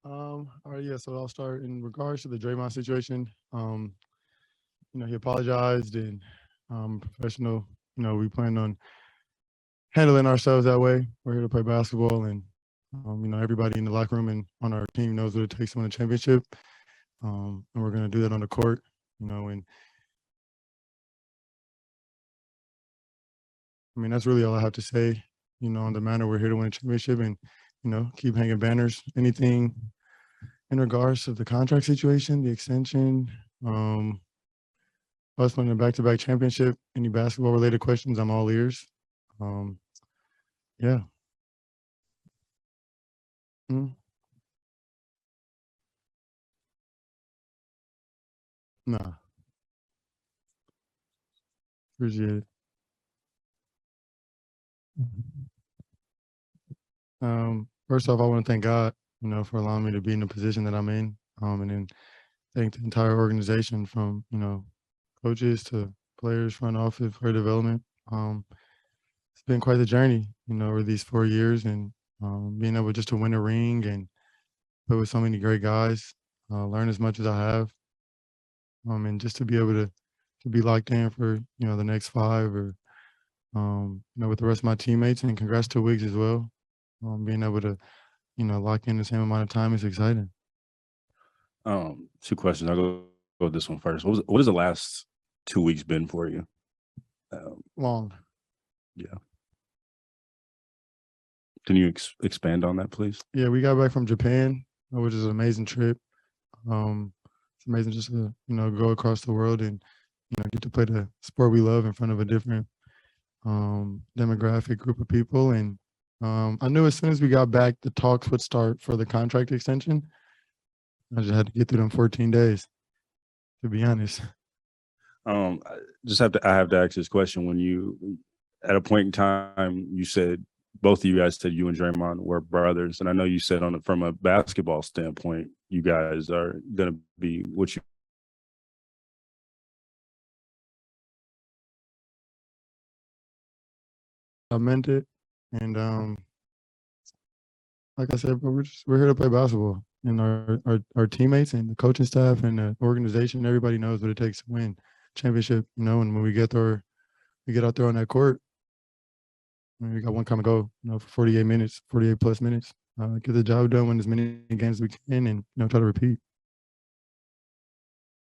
All right, yeah. So I'll start in regards to the Draymond situation. He apologized and professional. We plan on handling ourselves that way. We're here to play basketball, and everybody in the locker room and on our team knows what it takes to win a championship. And we're gonna do that on the court. And I mean that's really all I have to say. On the matter, we're here to win a championship, and keep hanging banners. Anything in regards to the contract situation, the extension, um, us winning a back-to-back championship, any basketball-related questions, I'm all ears. Um, yeah. Mm, nah, appreciate it. First off, I want to thank God, for allowing me to be in the position that I'm in, and then thank the entire organization from, coaches to players, front office, player development. It's been quite the journey, over these 4 years, and being able just to win a ring and play with so many great guys, learn as much as I have, and just to be able to be locked in for the next five or with the rest of my teammates. And congrats to Wiggs as well. Being able to lock in the same amount of time is exciting. Two questions. I'll go with this one first. What has the last 2 weeks been for you? Long. Yeah. Can you expand on that, please? Yeah, we got back from Japan, which is an amazing trip. It's amazing just to go across the world and get to play the sport we love in front of a different demographic group of people. And I knew as soon as we got back, the talks would start for the contract extension. I just had to get through them 14 days, to be honest. I have to ask this question. When you, at a point in time, you said both of you guys said you and Draymond were brothers, and I know you said from a basketball standpoint, you guys are going to be what you. I meant it, and like I said, we're here to play basketball, and our teammates and the coaching staff and the organization, everybody knows what it takes to win championship. And when we get out there on that court, we got one come and go, for 48 minutes, 48 plus minutes. Get the job done, win as many games as we can, and try to repeat.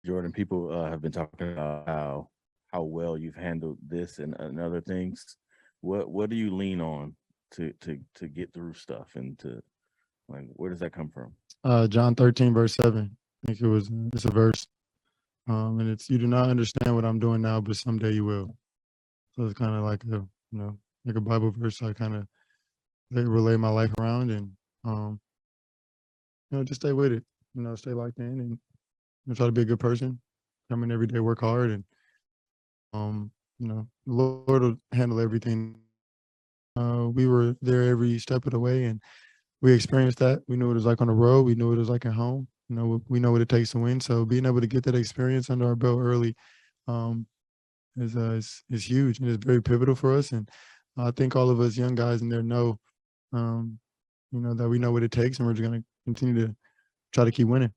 Jordan, people have been talking about how well you've handled this and other things. What do you lean on to get through stuff and to where does that come from? John 13 verse 7. I think it's a verse, and it's you do not understand what I'm doing now, but someday you will. So it's kind of like like a Bible verse. I kind of relay my life around, and just stay with it. Stay locked in, and try to be a good person. Come in every day, work hard, and the Lord will handle everything. We were there every step of the way, and we experienced that. We knew what it was like on the road. We knew what it was like at home. We know what it takes to win. So being able to get that experience under our belt early um, is huge, and it's very pivotal for us. And I think all of us young guys in there know, um, that we know what it takes, and we're just going to continue to try to keep winning.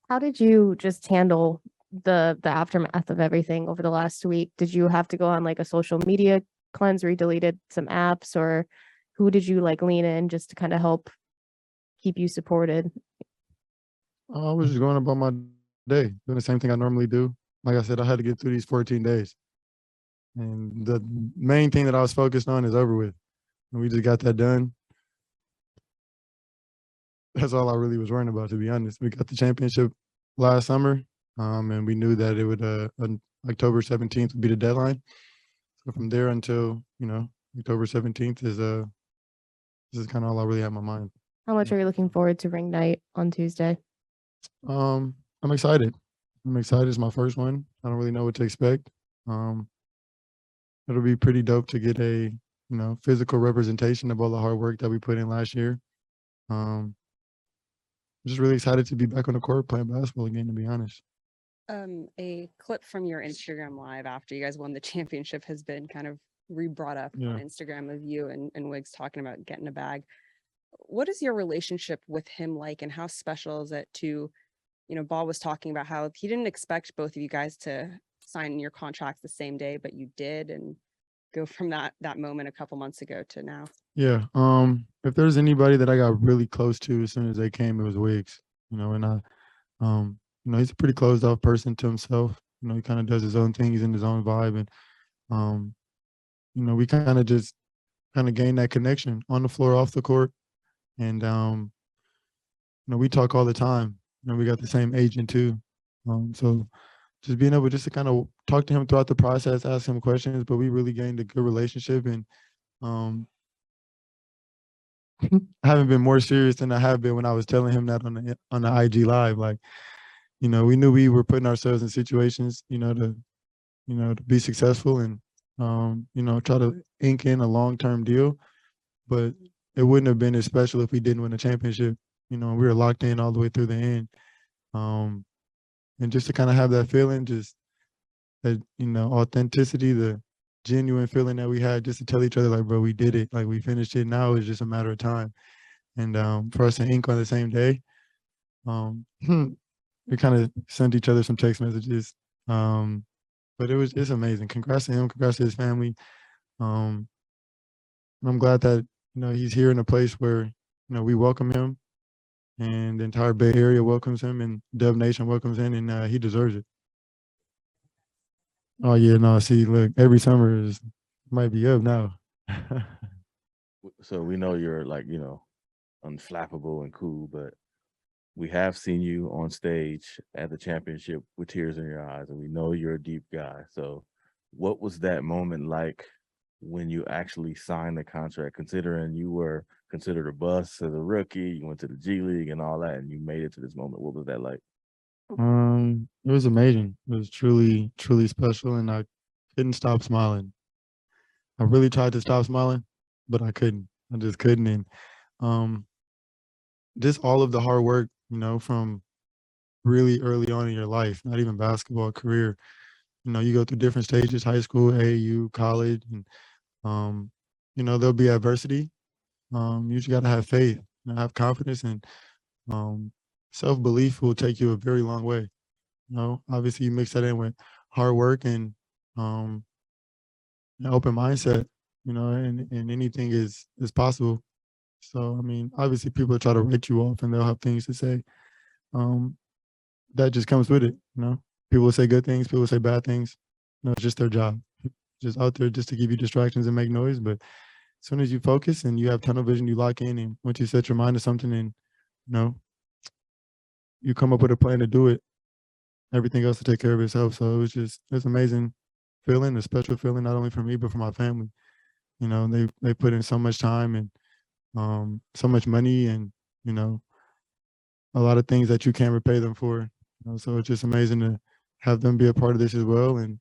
How did you just handle the aftermath of everything over the last week? Did you have to go on like a social media cleanse where you deleted some apps, or who did you lean in just to kind of help keep you supported? I was just going about my day, doing the same thing I normally do. Like I said, I had to get through these 14 days. And the main thing that I was focused on is over with. And we just got that done. That's all I really was worrying about, to be honest. We got the championship last summer, and we knew that it would October 17th would be the deadline. So from there until October 17th this is kind of all I really have in my mind. How much are you looking forward to ring night on Tuesday? I'm excited. It's my first one. I don't really know what to expect. It'll be pretty dope to get a physical representation of all the hard work that we put in last year. Just really excited to be back on the court playing basketball again, to be honest. A clip from your Instagram live after you guys won the championship has been kind of re-brought up Yeah. on Instagram of you and Wiggs talking about getting a bag. What is your relationship with him like, and how special is it to, Ball was talking about how he didn't expect both of you guys to sign your contracts the same day, but you did, and go from that moment a couple months ago to now. Yeah. If there's anybody that I got really close to as soon as they came, it was Wiggs. And he's a pretty closed off person to himself. He kind of does his own thing. He's in his own vibe, and we kind of just gained that connection on the floor, off the court, and we talk all the time. We got the same agent too, so just being able just to kind of talk to him throughout the process, ask him questions, but we really gained a good relationship, and I haven't been more serious than I have been when I was telling him that on the IG live. Like, we knew we were putting ourselves in situations, to be successful and try to ink in a long-term deal, but it wouldn't have been as special if we didn't win a championship. We were locked in all the way through the end. And just to kind of have that feeling, just that, authenticity, the genuine feeling that we had, just to tell each other, like, bro, we did it. Like, we finished it. Now it's just a matter of time. And for us to ink on the same day, we kind of sent each other some text messages. But it's amazing. Congrats to him. Congrats to his family. I'm glad that, he's here in a place where, we welcome him, and the entire Bay Area welcomes him, and Dub Nation welcomes him, and he deserves it. Oh yeah, no. See, look, every summer might be up now. So we know you're like, unflappable and cool, but we have seen you on stage at the championship with tears in your eyes, and we know you're a deep guy. So what was that moment like when you actually signed the contract, considering you were considered a bust as a rookie, you went to the G League and all that, and you made it to this moment? What was that like? It was amazing. It was truly, truly special, and I couldn't stop smiling. I really tried to stop smiling, but I couldn't. I just couldn't. And just all of the hard work, from really early on in your life, not even basketball career. You go through different stages: high school, AAU, college, and there'll be adversity. You just got to have faith, have confidence, and self-belief will take you a very long way. Obviously you mix that in with hard work and an open mindset, and anything is possible. So, I mean, obviously people try to write you off and they'll have things to say. That just comes with it, People will say good things, people will say bad things. It's just their job. Just out there just to give you distractions and make noise. But as soon as you focus and you have tunnel vision, you lock in, and once you set your mind to something and, you come up with a plan to do it, everything else will take care of itself. So it's amazing feeling, a special feeling, not only for me, but for my family. They put in so much time and so much money and, a lot of things that you can't repay them for. So it's just amazing to have them be a part of this as well. And,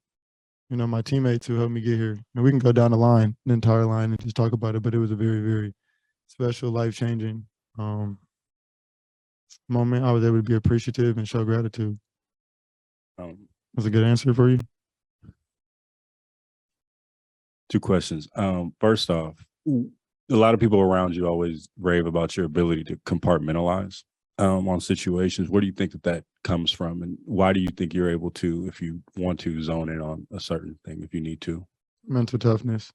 my teammates who helped me get here. And we can go down the line, the entire line, and just talk about it. But it was a very, very special, life-changing moment. I was able to be appreciative and show gratitude. Was a good answer for you? Two questions. First off, a lot of people around you always rave about your ability to compartmentalize on situations. Where do you think that comes from, and why do you think you're able to, if you want to, zone in on a certain thing if you need to? Mental toughness.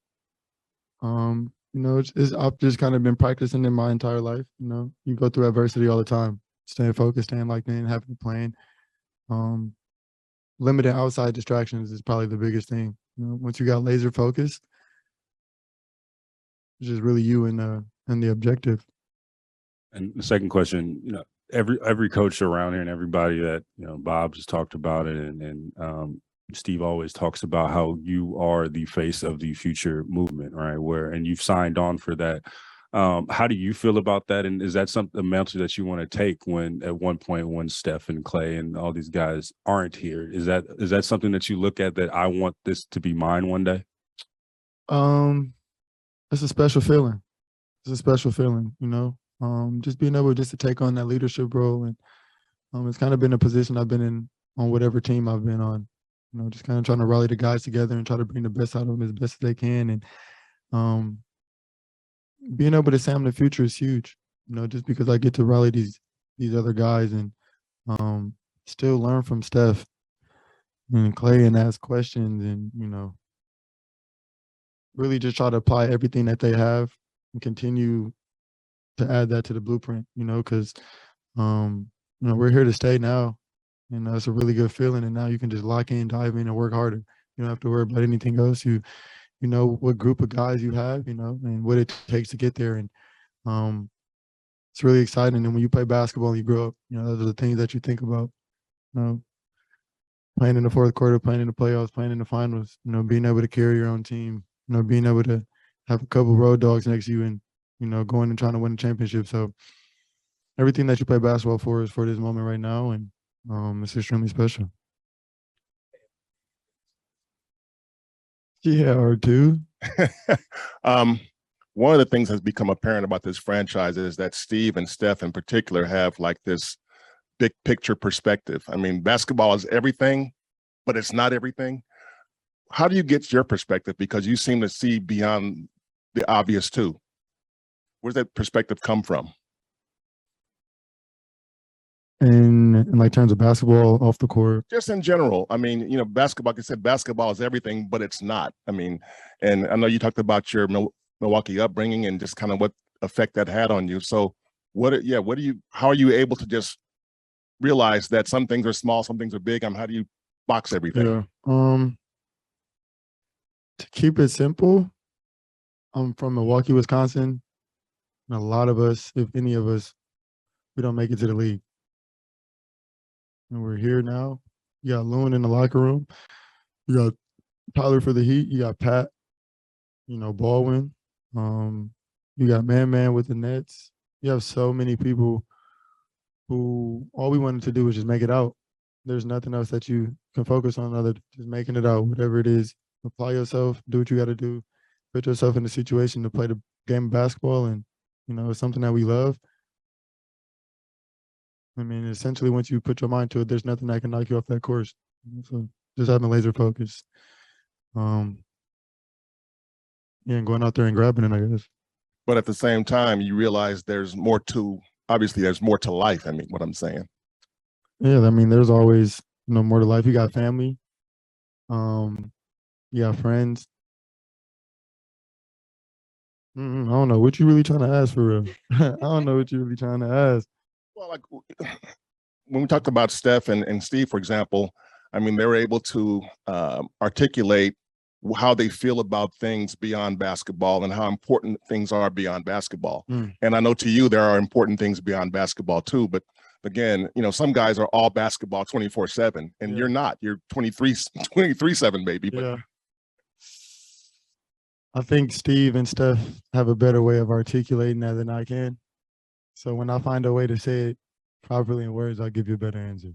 I've just kind of been practicing in my entire life. You go through adversity all the time. Staying focused, staying locked in, having a plan. Limited outside distractions is probably the biggest thing. Once you got laser focused, it's just really you and the objective. And the second question, every coach around here and everybody that, Bob just talked about it, and Steve always talks about how you are the face of the future movement, right? And you've signed on for that. How do you feel about that? And is that a mantle that you want to take when at one point when Steph and Clay and all these guys aren't here? Is that something that you look at, that I want this to be mine one day? It's a special feeling. It's a special feeling, just being able just to take on that leadership role. And it's kind of been a position I've been in on whatever team I've been on, just kind of trying to rally the guys together and try to bring the best out of them as best as they can. And being able to say I'm the future is huge. just because I get to rally these other guys and still learn from Steph and Clay and ask questions and, really just try to apply everything that they have and continue to add that to the blueprint, because, we're here to stay now. And it's a really good feeling. And now you can just lock in, dive in, and work harder. You don't have to worry about anything else. You know what group of guys you have, and what it takes to get there. And it's really exciting. And when you play basketball and you grow up, those are the things that you think about. Playing in the fourth quarter, playing in the playoffs, playing in the finals, being able to carry your own team, being able to have a couple road dogs next to you and, going and trying to win a championship. So everything that you play basketball for is for this moment right now. And it's extremely special. Yeah, or two. One of the things that's become apparent about this franchise is that Steve and Steph in particular have like this big picture perspective. I mean, basketball is everything, but it's not everything. How do you get your perspective? Because you seem to see beyond the obvious too. Where's that perspective come from? In like terms of basketball off the court? Just in general. I mean, basketball, like I said, basketball is everything, but it's not. I mean, and I know you talked about your Milwaukee upbringing and just kind of what effect that had on you. So how are you able to just realize that some things are small, some things are big? How do you box everything? Yeah. To keep it simple, I'm from Milwaukee, Wisconsin. And a lot of us, if any of us, we don't make it to the league. And we're here now. You got Lewin in the locker room. You got Tyler for the Heat. You got Pat, Baldwin. You got Man with the Nets. You have so many people who all we wanted to do was just make it out. There's nothing else that you can focus on other than just making it out, whatever it is. Apply yourself, do what you got to do, put yourself in the situation to play the game of basketball. And, it's something that we love. I mean, essentially, once you put your mind to it, there's nothing that can knock you off that course. So just having laser focus. And going out there and grabbing it, I guess. But at the same time, you realize there's more to life. I mean, what I'm saying. Yeah, I mean, there's always, more to life. You got family. You got friends. I don't know what you really trying to ask for real. I don't know what you're really trying to ask. Well, like when we talked about Steph and Steve, for example, I mean, they were able to articulate how they feel about things beyond basketball and how important things are beyond basketball. And I know to you, there are important things beyond basketball too, but again, some guys are all basketball 24/7 and you're not. You're 23/7 maybe. But Yeah. I think Steve and Steph have a better way of articulating that than I can. So when I find a way to say it properly in words, I'll give you a better answer.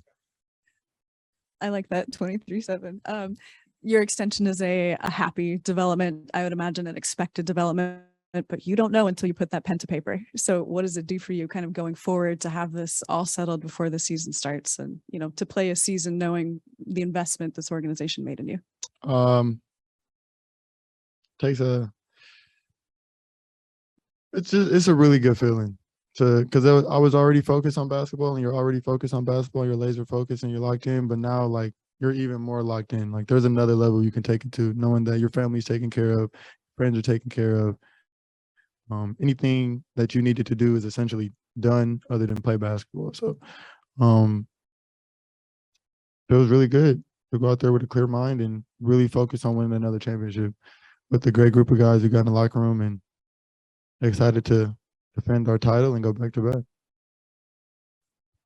I like that 23/7. Your extension is a happy development. I would imagine an expected development, but you don't know until you put that pen to paper. So what does it do for you kind of going forward to have this all settled before the season starts and, to play a season knowing the investment this organization made in you? It's a really good feeling because I was already focused on basketball and you're already focused on basketball, you're laser focused and you're locked in, but now like you're even more locked in. Like there's another level you can take it to, knowing that your family's taken care of, friends are taken care of. Anything that you needed to do is essentially done other than play basketball. So it was really good to go out there with a clear mind and really focus on winning another championship with a great group of guys who got in the locker room and excited to defend our title and go back to back.